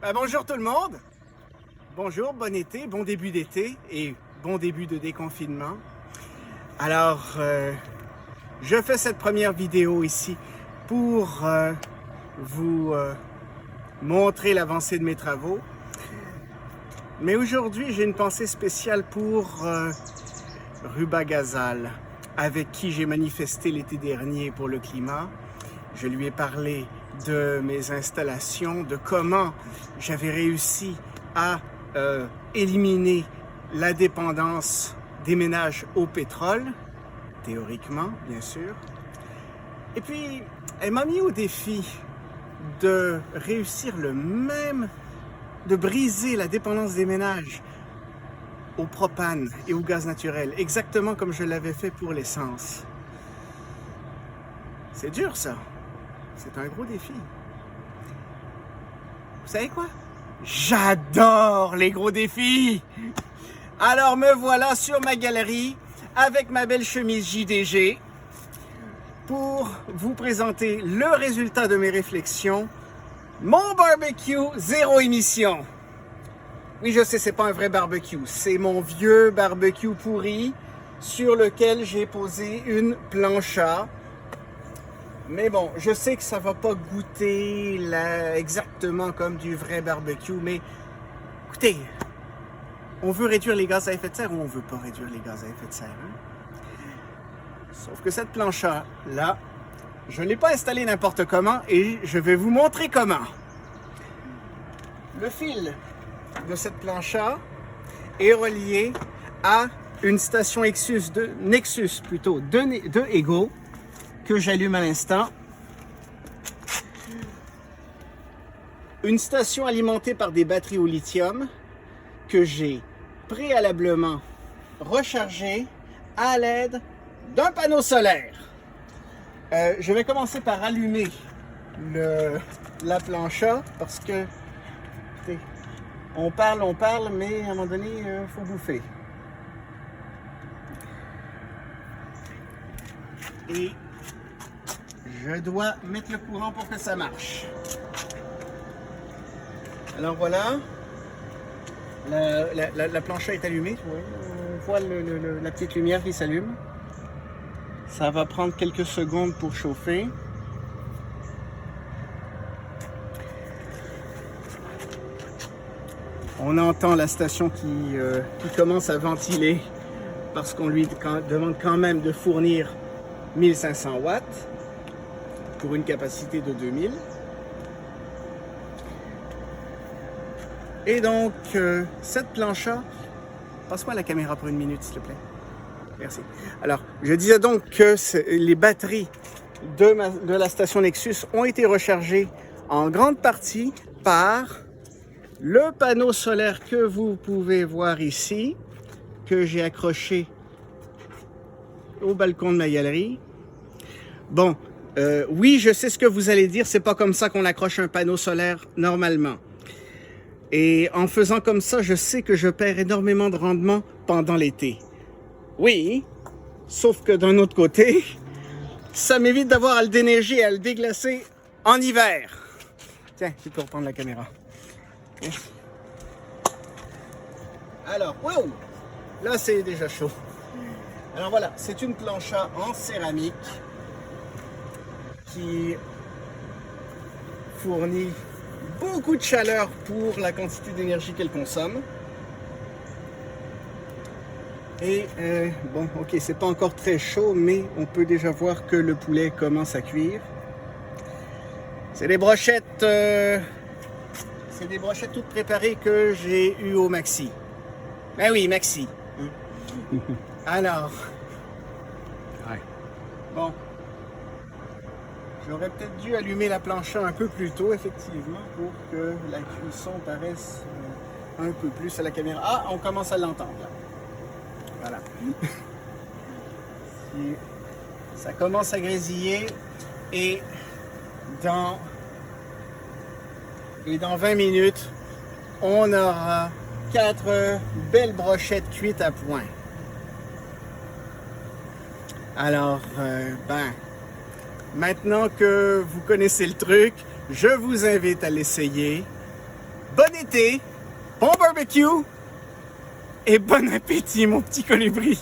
Bonjour tout le monde. Bonjour, bon été, bon début d'été et bon début de déconfinement. Alors, je fais cette première vidéo ici pour vous montrer l'avancée de mes travaux. Mais aujourd'hui, j'ai une pensée spéciale pour Ruba Ghazal, avec qui j'ai manifesté l'été dernier pour le climat. Je lui ai parlé de mes installations, de comment j'avais réussi à éliminer la dépendance des ménages au pétrole, théoriquement, bien sûr. Et puis, elle m'a mis au défi de réussir de briser la dépendance des ménages au propane et au gaz naturel, exactement comme je l'avais fait pour l'essence. C'est dur, ça. C'est un gros défi. Vous savez quoi? J'adore les gros défis! Alors me voilà sur ma galerie avec ma belle chemise JDG pour vous présenter le résultat de mes réflexions. Mon barbecue zéro émission. Oui, je sais, c'est pas un vrai barbecue. C'est mon vieux barbecue pourri sur lequel j'ai posé une plancha. Mais bon, je sais que ça va pas goûter exactement comme du vrai barbecue, mais écoutez, on veut réduire les gaz à effet de serre ou on veut pas réduire les gaz à effet de serre, hein? Sauf que cette plancha-là, je ne l'ai pas installée n'importe comment et je vais vous montrer comment. Le fil de cette plancha est relié à une station Nexus de Ego que j'allume à l'instant. Une station alimentée par des batteries au lithium que j'ai préalablement rechargée à l'aide d'un panneau solaire. Je vais commencer par allumer la plancha parce que écoutez, on parle, mais à un moment donné, il faut bouffer. Et je dois mettre le courant pour que ça marche. Alors voilà, la plancha est allumée. On voit la petite lumière qui s'allume. Ça va prendre quelques secondes pour chauffer. On entend la station qui commence à ventiler parce qu'on lui demande quand même de fournir 1500 watts pour une capacité de 2000. Et donc, cette plancha, passe-moi la caméra pour une minute, s'il te plaît. Merci. Alors, je disais donc que les batteries de la station Nexus ont été rechargées en grande partie par le panneau solaire que vous pouvez voir ici, que j'ai accroché au balcon de ma galerie. Bon, oui, je sais ce que vous allez dire, c'est pas comme ça qu'on accroche un panneau solaire normalement. Et en faisant comme ça, je sais que je perds énormément de rendement pendant l'été. Oui, sauf que d'un autre côté, ça m'évite d'avoir à le déneiger et à le déglacer en hiver. Tiens, tu peux reprendre la caméra. Merci. Alors, wow! Là, c'est déjà chaud. Alors voilà, c'est une plancha en céramique qui fournit beaucoup de chaleur pour la quantité d'énergie qu'elle consomme. Et bon, ok, c'est pas encore très chaud, mais on peut déjà voir que le poulet commence à cuire. C'est des brochettes, toutes préparées que j'ai eues au Maxi. Ben oui, Maxi. Alors, ouais. Bon, j'aurais peut-être dû allumer la plancha un peu plus tôt, effectivement, pour que la cuisson paraisse un peu plus à la caméra. Ah, on commence à l'entendre, là. Voilà. Ça commence à grésiller et dans 20 minutes, on aura 4 belles brochettes cuites à point. Alors, maintenant que vous connaissez le truc, je vous invite à l'essayer. bon été, bon barbecue et bon appétit mon petit colibri.